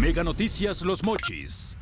Mega Noticias Los Mochis.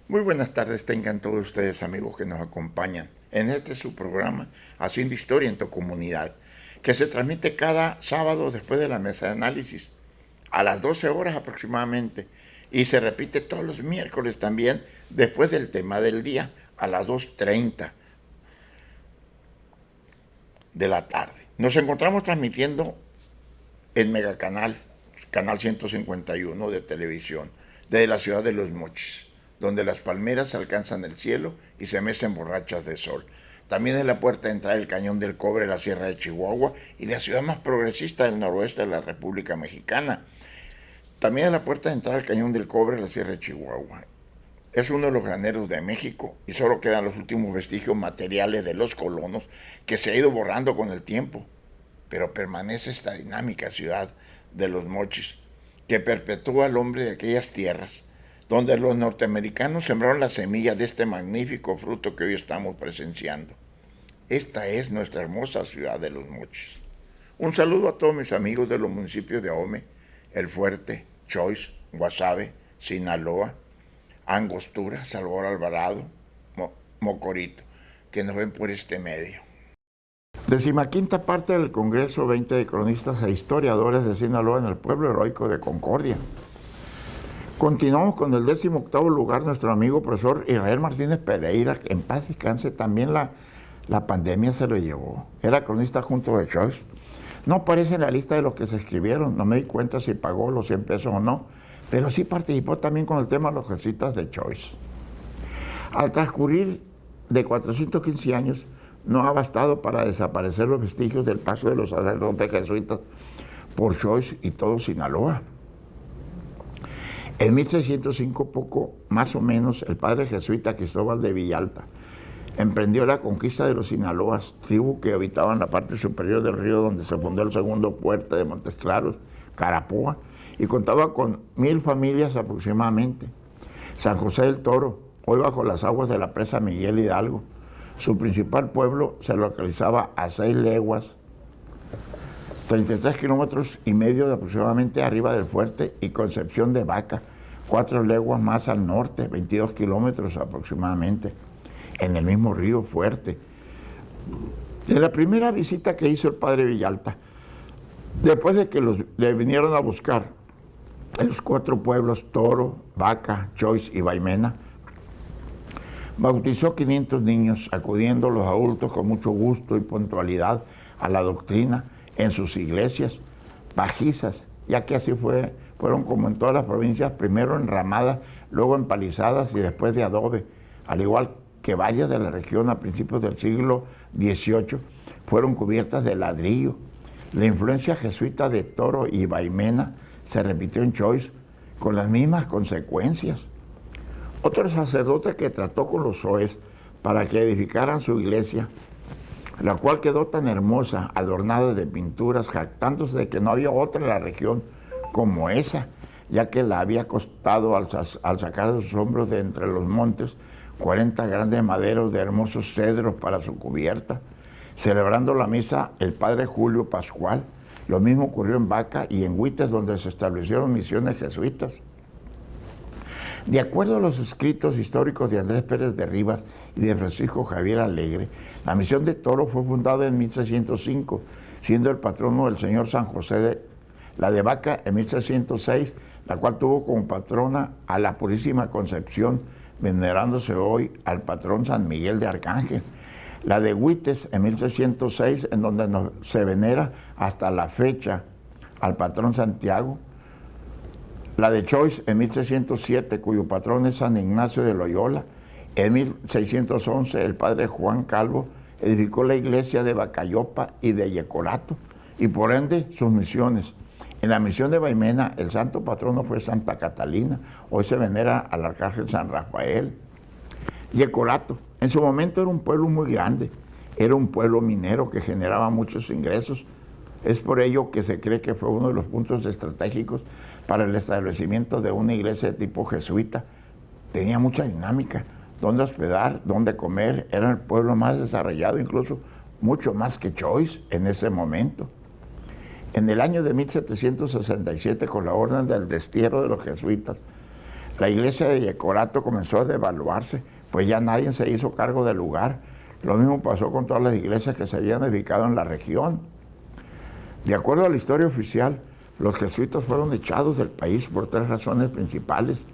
Muy buenas tardes, tengan todos ustedes amigos que nos acompañan en este su programa Haciendo Historia en tu Comunidad, que se transmite cada sábado después de la mesa de análisis a las 12 horas aproximadamente y se repite todos los miércoles también después del tema del día a las 2:30 de la tarde. Nos encontramos transmitiendo en Megacanal, canal 151 de televisión, desde la ciudad de Los Mochis, donde las palmeras alcanzan el cielo y se mecen borrachas de sol. También es la puerta de entrada del Cañón del Cobre, la Sierra de Chihuahua y la ciudad más progresista del noroeste de la República Mexicana. También es la puerta de entrada del Cañón del Cobre, la Sierra de Chihuahua. Es uno de los graneros de México y solo quedan los últimos vestigios materiales de los colonos que se ha ido borrando con el tiempo. Pero permanece esta dinámica ciudad de Los Mochis que perpetúa al hombre de aquellas tierras donde los norteamericanos sembraron las semillas de este magnífico fruto que hoy estamos presenciando. Esta es nuestra hermosa ciudad de Los Mochis. Un saludo a todos mis amigos de los municipios de Ahome, El Fuerte, Choix, Guasave, Sinaloa, Angostura, Salvador Alvarado, Mocorito, que nos ven por este medio. 15ª parte del Congreso 20 de cronistas e historiadores de Sinaloa en el pueblo heroico de Concordia. Continuamos con el 18º lugar, nuestro amigo profesor Israel Martínez Pereira, que en paz descanse, también la pandemia se lo llevó. Era cronista junto de Choix. No aparece en la lista de los que se escribieron, no me di cuenta si pagó los 100 pesos o no, pero sí participó también con el tema de los jesuitas de Choix. Al transcurrir de 415 años, no ha bastado para desaparecer los vestigios del paso de los sacerdotes jesuitas por Choix y todo Sinaloa. En 1605, poco más o menos, el padre jesuita Cristóbal de Villalta emprendió la conquista de los Sinaloas, tribu que habitaban la parte superior del río donde se fundó el segundo fuerte de Montes Claros, Carapoa, y contaba con 1000 familias aproximadamente. San José del Toro, hoy bajo las aguas de la presa Miguel Hidalgo, su principal pueblo se localizaba a 6 leguas, 33 kilómetros y medio de aproximadamente arriba del fuerte, y Concepción de Vaca, 4 leguas más al norte, 22 kilómetros aproximadamente, en el mismo río Fuerte. De la primera visita que hizo el padre Villalta, después de que le vinieron a buscar en los 4 pueblos, Toro, Vaca, Choix y Vaimena, bautizó 500 niños, acudiendo los adultos con mucho gusto y puntualidad a la doctrina en sus iglesias pajizas, ya que así fueron como en todas las provincias, primero enramadas, luego empalizadas y después de adobe, al igual que varias de la región a principios del siglo XVIII fueron cubiertas de ladrillo. La influencia jesuita de Toro y Vaimena se repitió en Choix con las mismas consecuencias. Otro sacerdote que trató con los soes para que edificaran su iglesia, la cual quedó tan hermosa, adornada de pinturas, jactándose de que no había otra en la región como esa, ya que la había costado al sacar de sus hombros de entre los montes 40 grandes maderos de hermosos cedros para su cubierta. Celebrando la misa el padre Julio Pascual. Lo mismo ocurrió en Vaca y en Huites, donde se establecieron misiones jesuitas. De acuerdo a los escritos históricos de Andrés Pérez de Rivas y de Francisco Javier Alegre, la misión de Toro fue fundada en 1605, siendo el patrono del señor San José la de Vaca en 1606, la cual tuvo como patrona a la Purísima Concepción, venerándose hoy al patrón San Miguel de Arcángel. La de Huites en 1606, en donde se venera hasta la fecha al patrón Santiago. La de Choix en 1607, cuyo patrón es San Ignacio de Loyola. En 1611, el padre Juan Calvo edificó la iglesia de Bacayopa y de Yecorato, y por ende sus misiones. En la misión de Baimena, el santo patrono fue Santa Catalina. Hoy se venera al arcángel San Rafael. Yecorato, en su momento era un pueblo muy grande. Era un pueblo minero que generaba muchos ingresos. Es por ello que se cree que fue uno de los puntos estratégicos para el establecimiento de una iglesia de tipo jesuita. Tenía mucha dinámica, dónde hospedar, dónde comer. Era el pueblo más desarrollado, incluso mucho más que Choix en ese momento. En el año de 1767, con la orden del destierro de los jesuitas, la iglesia de Yecorato comenzó a devaluarse, pues ya nadie se hizo cargo del lugar. Lo mismo pasó con todas las iglesias que se habían edificado en la región. De acuerdo a la historia oficial, los jesuitas fueron echados del país por 3 razones principales.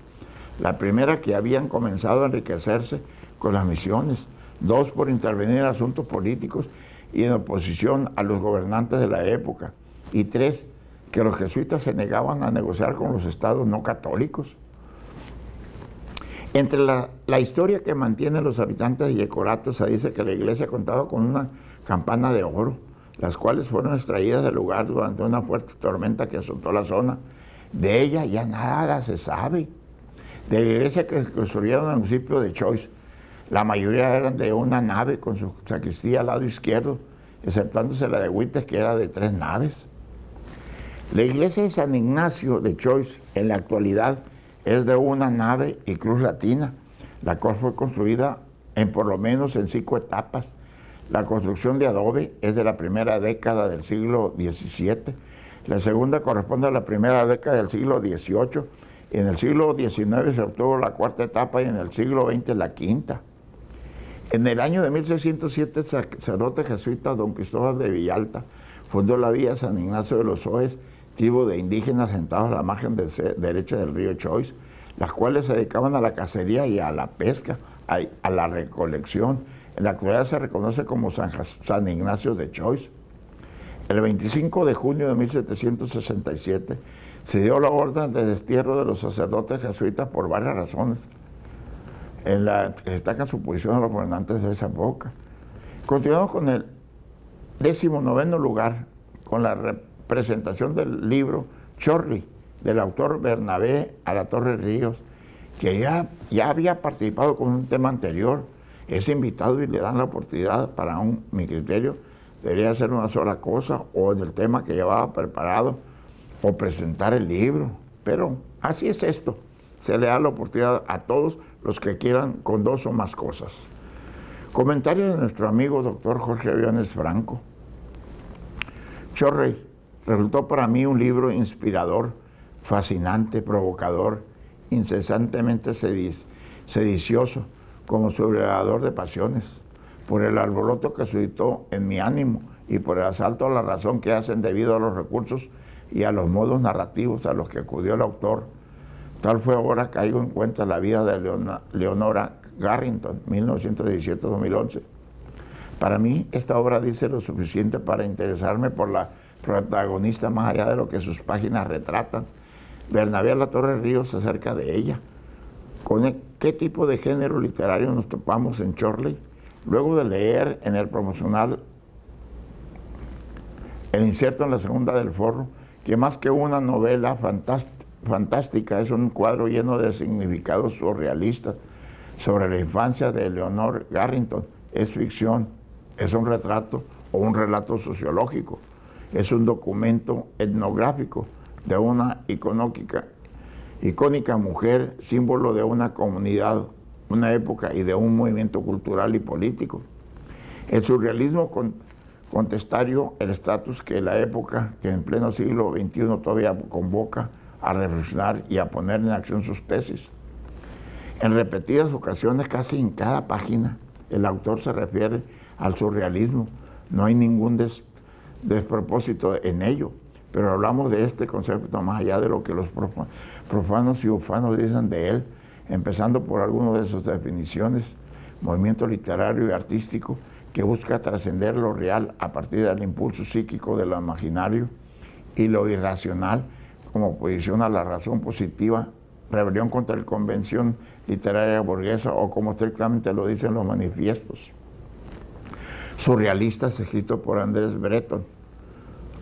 La primera, que habían comenzado a enriquecerse con las misiones. 2, por intervenir en asuntos políticos y en oposición a los gobernantes de la época. Y 3, que los jesuitas se negaban a negociar con los estados no católicos. Entre la historia que mantienen los habitantes de Yecorato, se dice que la iglesia contaba con una campana de oro, las cuales fueron extraídas del lugar durante una fuerte tormenta que azotó la zona. De ella ya nada se sabe. De la iglesia que construyeron en el municipio de Choix, la mayoría eran de una nave con su sacristía al lado izquierdo, exceptuándose la de Huites, que era de 3 naves. La iglesia de San Ignacio de Choix, en la actualidad, es de una nave y cruz latina, la cual fue construida por lo menos en 5 etapas. La construcción de adobe es de la primera década del siglo XVII, la segunda corresponde a la primera década del siglo XVIII, y en el siglo XIX se obtuvo la 4ª etapa y en el siglo XX la 5ª. En el año de 1607, el sacerdote jesuita don Cristóbal de Villalta fundó la villa San Ignacio de los Oes, tribu de indígenas sentados a la margen derecha del río Choix, las cuales se dedicaban a la cacería y a la pesca, a la recolección. En la actualidad se reconoce como San Ignacio de Choix. El 25 de junio de 1767 se dio la orden de destierro de los sacerdotes jesuitas por varias razones, en la que destacan su posición a los gobernantes de esa época. Continuamos con el 19º lugar, con la presentación del libro Chorli, del autor Bernabé Alatorre Ríos, que ya había participado con un tema anterior. Es invitado y le dan la oportunidad. Para mi criterio, debería hacer una sola cosa, o en el tema que llevaba preparado, o presentar el libro. Pero así es esto. Se le da la oportunidad a todos los que quieran con 2 o más cosas. Comentario de nuestro amigo doctor Jorge Aviones Franco. Chorrey resultó para mí un libro inspirador, fascinante, provocador, incesantemente sedicioso, como subrayador de pasiones, por el alboroto que suscitó en mi ánimo y por el asalto a la razón que hacen debido a los recursos y a los modos narrativos a los que acudió el autor. Tal fue ahora caigo en cuenta la vida de Leonora Garrington, 1917-2011. Para mí, esta obra dice lo suficiente para interesarme por la protagonista más allá de lo que sus páginas retratan. Bernabé Alatorre Ríos acerca de ella. ¿Con qué tipo de género literario nos topamos en Chorley? Luego de leer en el promocional el inserto en la segunda del forro, que más que una novela fantástica es un cuadro lleno de significados surrealistas sobre la infancia de Leonor Garrington. Es ficción, es un retrato o un relato sociológico, es un documento etnográfico de una icónica mujer, símbolo de una comunidad, una época y de un movimiento cultural y político. El surrealismo contestario, el estatus que la época, que en pleno siglo XXI todavía convoca a reflexionar y a poner en acción sus tesis. En repetidas ocasiones, casi en cada página, el autor se refiere al surrealismo. No hay ningún despropósito en ello, pero hablamos de este concepto más allá de lo que los profanos y ufanos dicen de él, empezando por algunas de sus definiciones: movimiento literario y artístico que busca trascender lo real a partir del impulso psíquico de lo imaginario y lo irracional como oposición a la razón positiva, rebelión contra la convención literaria burguesa, o como estrictamente lo dicen los manifiestos surrealistas escritos por Andrés Breton.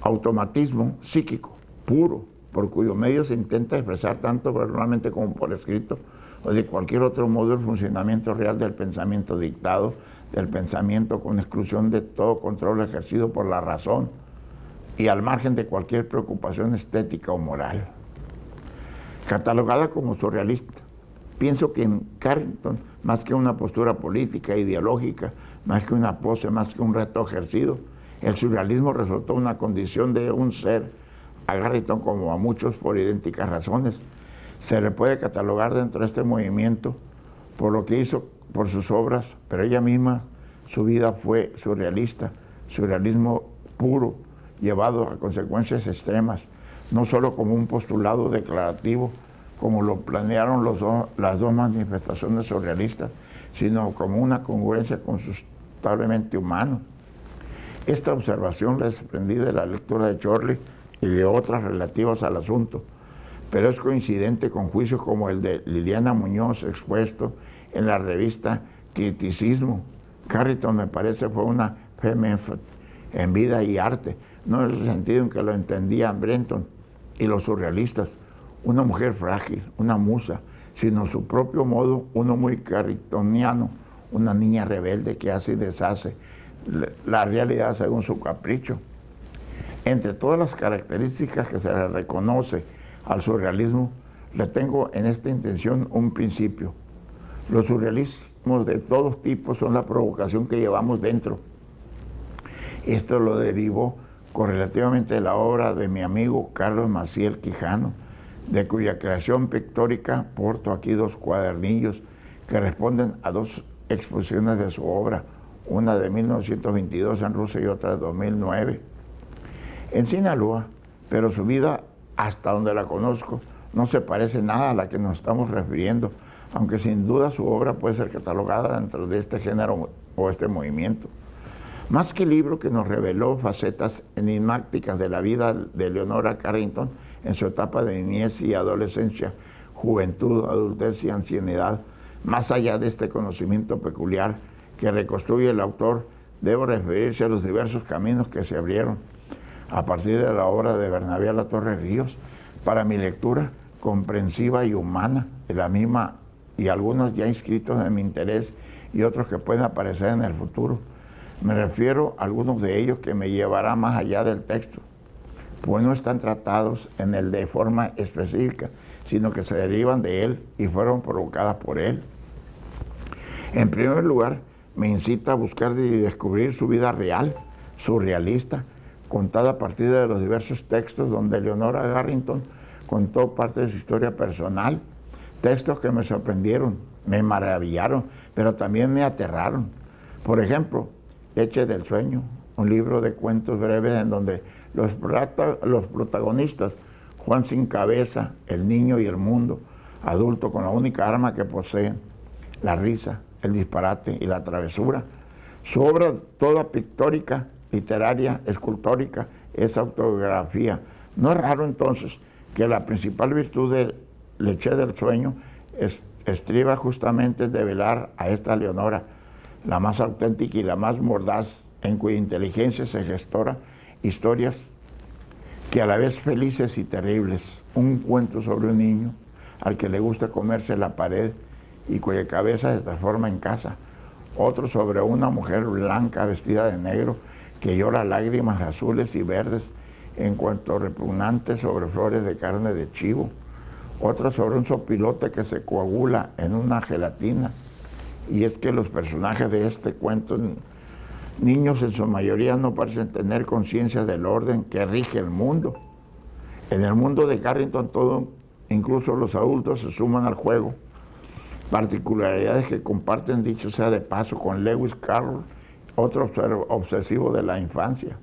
Automatismo psíquico puro, por cuyo medio se intenta expresar tanto verbalmente como por escrito o de cualquier otro modo el funcionamiento real del pensamiento dictado, del pensamiento con exclusión de todo control ejercido por la razón y al margen de cualquier preocupación estética o moral. Catalogada como surrealista, pienso que en Carrington, más que una postura política, ideológica, más que una pose, más que un reto ejercido, el surrealismo resultó una condición de un ser. A Carrington, como a muchos por idénticas razones, se le puede catalogar dentro de este movimiento por lo que hizo, por sus obras, pero ella misma, su vida fue surrealista, surrealismo puro, llevado a consecuencias extremas, no solo como un postulado declarativo, como lo planearon las dos manifestaciones surrealistas, sino como una congruencia consultablemente humana. Esta observación la desprendí de la lectura de Chorley y de otras relativas al asunto, pero es coincidente con juicios como el de Liliana Muñoz expuesto en la revista Criticismo. Carrington, me parece, fue una femme en vida y arte, no en el sentido en que lo entendían Breton y los surrealistas, una mujer frágil, una musa, sino su propio modo, uno muy carringtoniano, una niña rebelde que hace y deshace la realidad según su capricho. Entre todas las características que se le reconoce al surrealismo, le tengo en esta intención un principio. Los surrealismos de todos tipos son la provocación que llevamos dentro. Esto lo derivó correlativamente de la obra de mi amigo Carlos Maciel Quijano, de cuya creación pictórica porto aquí dos cuadernillos que responden a dos exposiciones de su obra, una de 1922 en Rusia y otra de 2009. En Sinaloa, pero su vida, hasta donde la conozco, no se parece nada a la que nos estamos refiriendo, aunque sin duda su obra puede ser catalogada dentro de este género o este movimiento. Más que el libro que nos reveló facetas enigmáticas de la vida de Leonora Carrington en su etapa de niñez y adolescencia, juventud, adultez y ancianidad, más allá de este conocimiento peculiar que reconstruye el autor, debo referirse a los diversos caminos que se abrieron a partir de la obra de Bernabé Alatorre Ríos para mi lectura comprensiva y humana de la misma, y algunos ya inscritos en mi interés y otros que pueden aparecer en el futuro. Me refiero a algunos de ellos que me llevarán más allá del texto, pues no están tratados en él de forma específica, sino que se derivan de él y fueron provocadas por él. En primer lugar, me incita a buscar y descubrir su vida real, surrealista, contada a partir de los diversos textos donde Leonora Carrington contó parte de su historia personal, textos que me sorprendieron, me maravillaron, pero también me aterraron. Por ejemplo, Leche del Sueño, un libro de cuentos breves en donde los protagonistas, Juan sin cabeza, el niño y el mundo, adulto con la única arma que poseen, la risa, el disparate y la travesura. Su obra toda pictórica, literaria, escultórica, es autobiografía. No es raro entonces que la principal virtud de Leche del Sueño estriba justamente en develar a esta Leonora, la más auténtica y la más mordaz, en cuya inteligencia se gestora historias que a la vez felices y terribles. Un cuento sobre un niño al que le gusta comerse la pared y cuya cabeza se transforma en casa. Otro sobre una mujer blanca vestida de negro que llora lágrimas azules y verdes en cuanto repugnante sobre flores de carne de chivo. Otro sobre un sopilote que se coagula en una gelatina. Y es que los personajes de este cuento, niños en su mayoría, no parecen tener conciencia del orden que rige el mundo. En el mundo de Carrington todo, incluso los adultos, se suman al juego. Particularidades que comparten, dicho sea de paso, con Lewis Carroll, otro obsesivo de la infancia.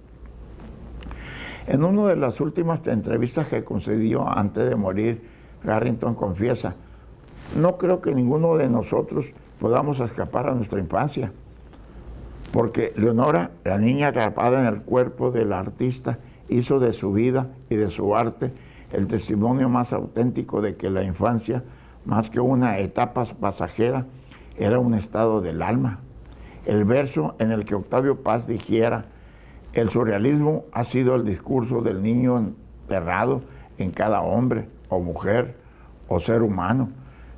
En una de las últimas entrevistas que concedió antes de morir, Garrington confiesa: no creo que ninguno de nosotros podamos escapar a nuestra infancia, porque Leonora, la niña atrapada en el cuerpo del artista, hizo de su vida y de su arte el testimonio más auténtico de que la infancia, más que una etapa pasajera, era un estado del alma. El verso en el que Octavio Paz dijera: el surrealismo ha sido el discurso del niño enterrado en cada hombre o mujer o ser humano.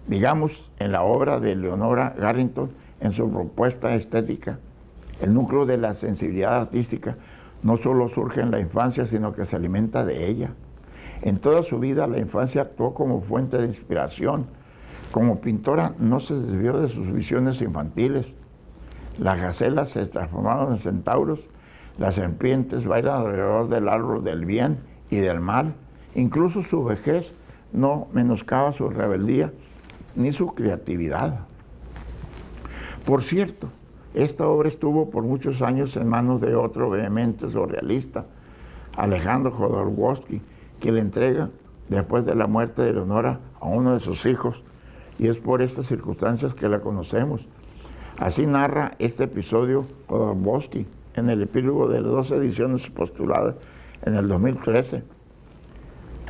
Digamos, en la obra de Leonora Garrington, en su propuesta estética, el núcleo de la sensibilidad artística no solo surge en la infancia, sino que se alimenta de ella. En toda su vida, la infancia actuó como fuente de inspiración. Como pintora, no se desvió de sus visiones infantiles. Las gacelas se transformaron en centauros, las serpientes bailan alrededor del árbol del bien y del mal. Incluso su vejez no menoscaba su rebeldía ni su creatividad. Por cierto, esta obra estuvo por muchos años en manos de otro vehemente surrealista, Alejandro Jodorowsky, que le entrega, después de la muerte de Leonora, a uno de sus hijos, y es por estas circunstancias que la conocemos. Así narra este episodio Jodorowsky en el epílogo de las 2 ediciones postuladas en el 2013.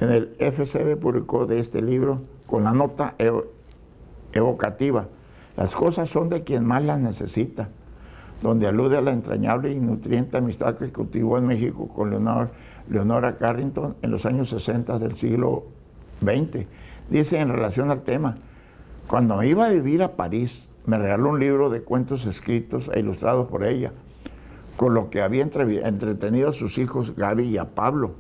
En el FCB publicó de este libro con la nota evocativa: las cosas son de quien más las necesita, donde alude a la entrañable y nutriente amistad que cultivó en México con Leonora Carrington en los años 60 del siglo XX. Dice en relación al tema: cuando iba a vivir a París, me regaló un libro de cuentos escritos e ilustrados por ella, con lo que había entretenido a sus hijos Gaby y a Pablo,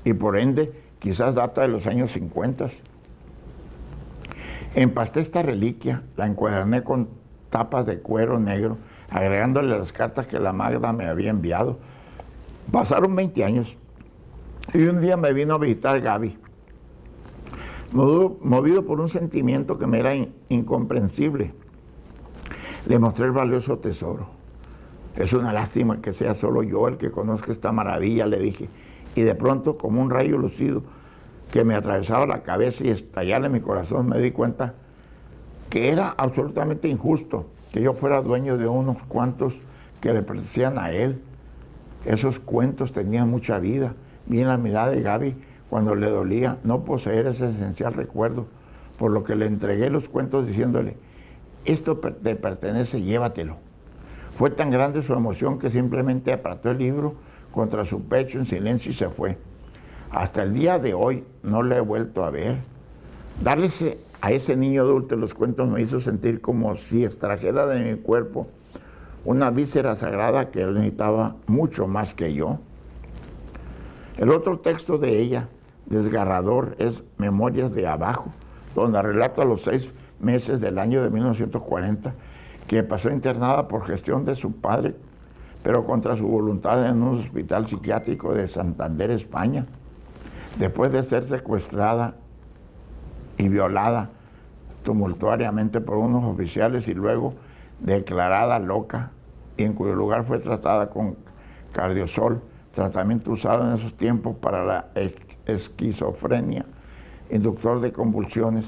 y por ende quizás data de los años 50. Empasté esta reliquia, la encuaderné con tapas de cuero negro, agregándole las cartas que la Magda me había enviado. Pasaron 20 años y un día me vino a visitar Gaby. Movido por un sentimiento que me era incomprensible, le mostré el valioso tesoro. Es una lástima que sea solo yo el que conozca esta maravilla, le dije. Y de pronto, como un rayo lucido que me atravesaba la cabeza y estallara en mi corazón, me di cuenta que era absolutamente injusto que yo fuera dueño de unos cuantos que le pertenecían a él. Esos cuentos tenían mucha vida. Vi en la mirada de Gaby cuando le dolía no poseer ese esencial recuerdo, por lo que le entregué los cuentos diciéndole: esto te pertenece, llévatelo. Fue tan grande su emoción que simplemente apretó el libro contra su pecho en silencio y se fue. Hasta el día de hoy no la he vuelto a ver. Darle a ese niño adulto los cuentos me hizo sentir como si extrajera de mi cuerpo una víscera sagrada que él necesitaba mucho más que yo. El otro texto de ella, desgarrador, es Memorias de Abajo, donde relata los 6 meses del año de 1940 que pasó internada por gestión de su padre, pero contra su voluntad, en un hospital psiquiátrico de Santander, España, después de ser secuestrada y violada tumultuariamente por unos oficiales y luego declarada loca, y en cuyo lugar fue tratada con cardiosol, tratamiento usado en esos tiempos para la esquizofrenia, inductor de convulsiones.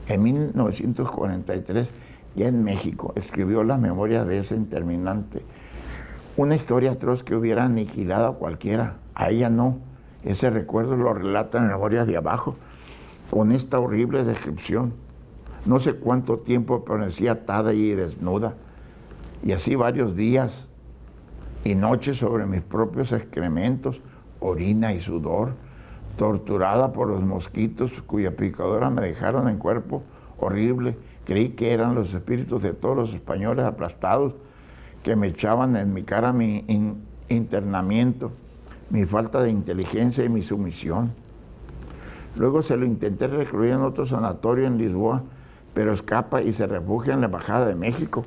En 1943, ya en México, escribió las memorias de ese interminante. Una historia atroz que hubiera aniquilado a cualquiera. A ella no. Ese recuerdo lo relata en Memorias de Abajo, con esta horrible descripción. No sé cuánto tiempo permanecía atada y desnuda, y así varios días y noches sobre mis propios excrementos, orina y sudor, torturada por los mosquitos cuya picadura me dejaron en cuerpo horrible. Creí que eran los espíritus de todos los españoles aplastados que me echaban en mi cara mi internamiento, mi falta de inteligencia y mi sumisión. Luego se lo intenté recluir en otro sanatorio en Lisboa, pero escapa y se refugia en la Embajada de México,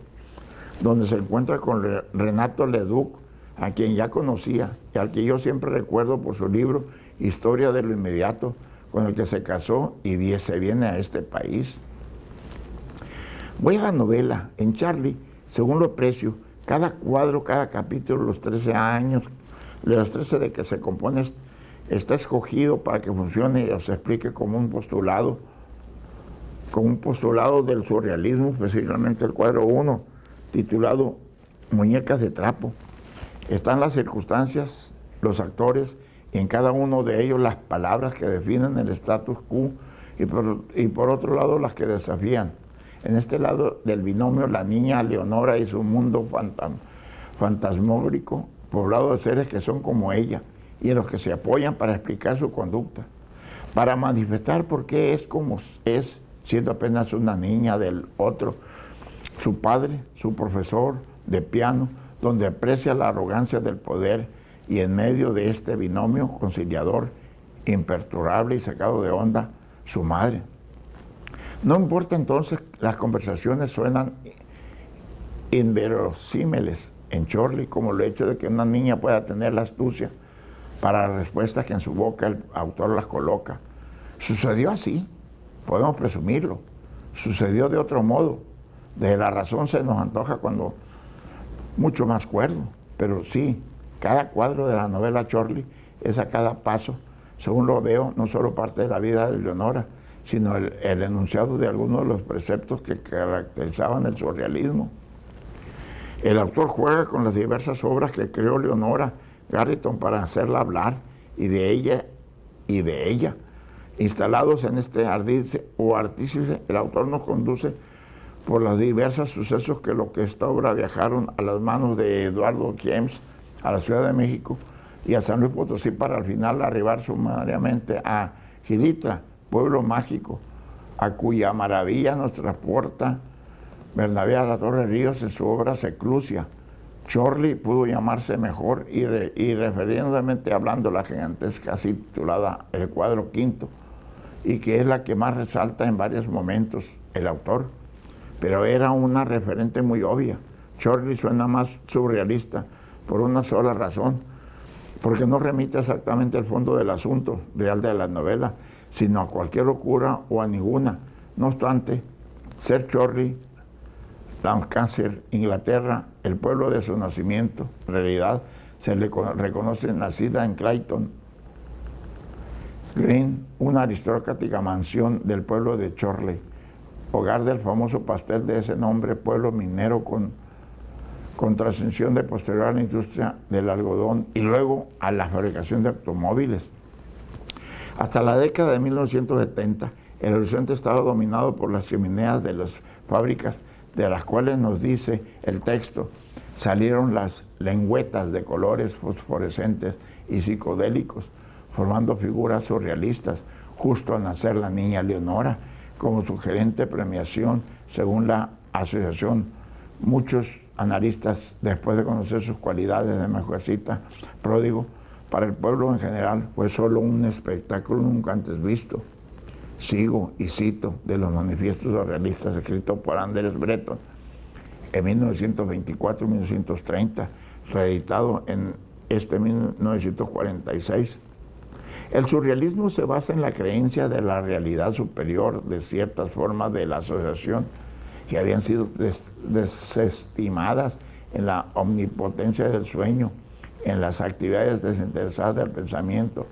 donde se encuentra con Renato Leduc, a quien ya conocía y al que yo siempre recuerdo por su libro Historia de lo Inmediato, con el que se casó y se viene a este país. Voy a la novela. En Charlie, según lo aprecio, cada cuadro, cada capítulo, los 13 años, Los 13 de que se compone está escogido para que funcione o se explique como un postulado del surrealismo, específicamente el cuadro 1, titulado Muñecas de trapo. Están las circunstancias, los actores, y en cada uno de ellos las palabras que definen el status quo y por otro lado las que desafían. En este lado del binomio, la niña Leonora y su mundo fantasmórico, poblado de seres que son como ella y en los que se apoyan para explicar su conducta, para manifestar por qué es como es, siendo apenas una niña del otro, su padre, su profesor de piano, donde aprecia la arrogancia del poder y en medio de este binomio conciliador, imperturbable y sacado de onda, su madre. No importa entonces, las conversaciones suenan inverosímiles en Chorley, como el hecho de que una niña pueda tener la astucia para las respuestas que en su boca el autor las coloca. Sucedió así, podemos presumirlo. Sucedió de otro modo. Desde la razón se nos antoja cuando mucho más cuerdo, pero sí, cada cuadro de la novela Chorley es a cada paso, según lo veo, no solo parte de la vida de Leonora, sino el enunciado de algunos de los preceptos que caracterizaban el surrealismo. El autor juega con las diversas obras que creó Leonora Garretón para hacerla hablar, y de ella. Instalados en este artífice, el autor nos conduce por los diversos sucesos que esta obra viajaron a las manos de Eduardo James a la Ciudad de México y a San Luis Potosí, para al final arribar sumariamente a Gilitla, pueblo mágico, a cuya maravilla nos transporta Bernabé de la Torre Ríos en su obra Seclusia. Chorley pudo llamarse mejor y referiéndose hablando la gigantesca así titulada El cuadro quinto, y que es la que más resalta en varios momentos el autor, pero era una referente muy obvia. Chorley suena más surrealista por una sola razón, porque no remite exactamente al fondo del asunto real de la novela, sino a cualquier locura o a ninguna. No obstante, ser Chorley, Lancashire, Inglaterra, el pueblo de su nacimiento, en realidad se le reconoce nacida en Clayton Green, una aristocrática mansión del pueblo de Chorley, hogar del famoso pastel de ese nombre, pueblo minero con trascensión de posterior a la industria del algodón y luego a la fabricación de automóviles. Hasta la década de 1970, el horizonte estaba dominado por las chimeneas de las fábricas, de las cuales nos dice el texto, salieron las lengüetas de colores fosforescentes y psicodélicos, formando figuras surrealistas, justo al nacer la niña Leonora, como sugerente premiación, según la asociación. Muchos analistas, después de conocer sus cualidades de mujercita pródigo, para el pueblo en general fue solo un espectáculo nunca antes visto. Sigo y cito de los manifiestos surrealistas escritos por Andrés Breton en 1924-1930, reeditado en 1946. El surrealismo se basa en la creencia de la realidad superior de ciertas formas de la asociación que habían sido desestimadas en la omnipotencia del sueño, en las actividades desinteresadas del pensamiento.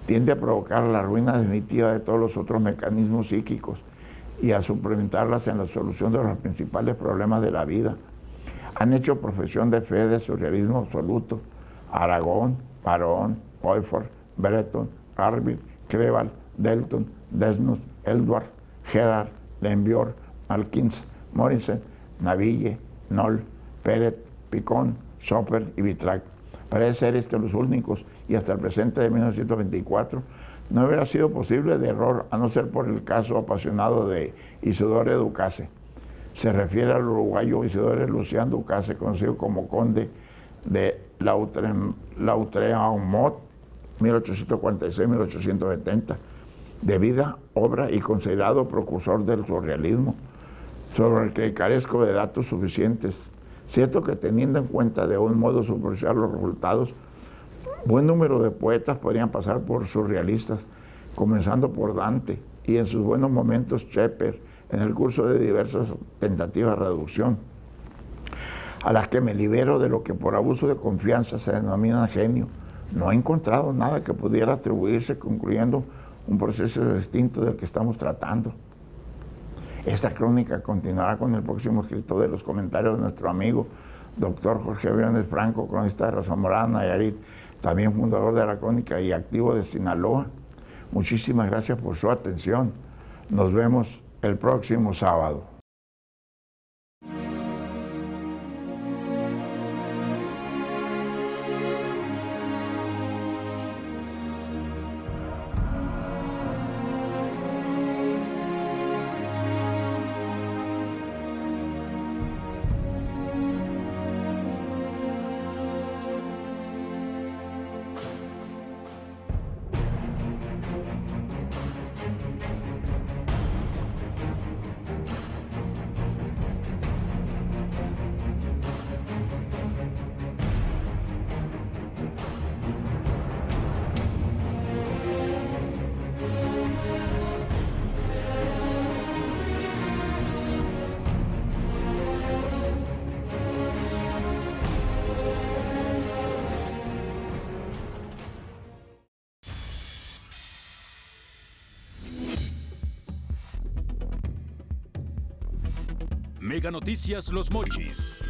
Tiende a provocar la ruina definitiva de todos los otros mecanismos psíquicos y a suplementarlas en la solución de los principales problemas de la vida. Han hecho profesión de fe de surrealismo absoluto Aragón, Parón, Poyfer, Breton, Garvey, Creval, Delton, Desnos, Edward, Gerard, Lembior, Malkins, Morrison, Naville, Noll, Peret, Picón, Soper y Vitrac. Parece ser los únicos, y hasta el presente de 1924 no hubiera sido posible de error, a no ser por el caso apasionado de Isidore Ducase. Se refiere al uruguayo Isidore Lucián Ducase, conocido como conde de Lautréaumont, 1846-1870, de vida, obra y considerado precursor del surrealismo, sobre el que carezco de datos suficientes. Cierto que, teniendo en cuenta de un modo superficial los resultados, buen número de poetas podrían pasar por surrealistas, comenzando por Dante y en sus buenos momentos Shepard, en el curso de diversas tentativas de reducción. a las que me libero de lo que por abuso de confianza se denomina genio. No he encontrado nada que pudiera atribuirse, concluyendo un proceso distinto del que estamos tratando. Esta crónica continuará con el próximo escrito de los comentarios de nuestro amigo doctor Jorge Briones Franco, cronista de Rosa Morada, Nayarit, también fundador de la Crónica y activo de Sinaloa. Muchísimas gracias por su atención. Nos vemos el próximo sábado. Mega Noticias Los Mochis.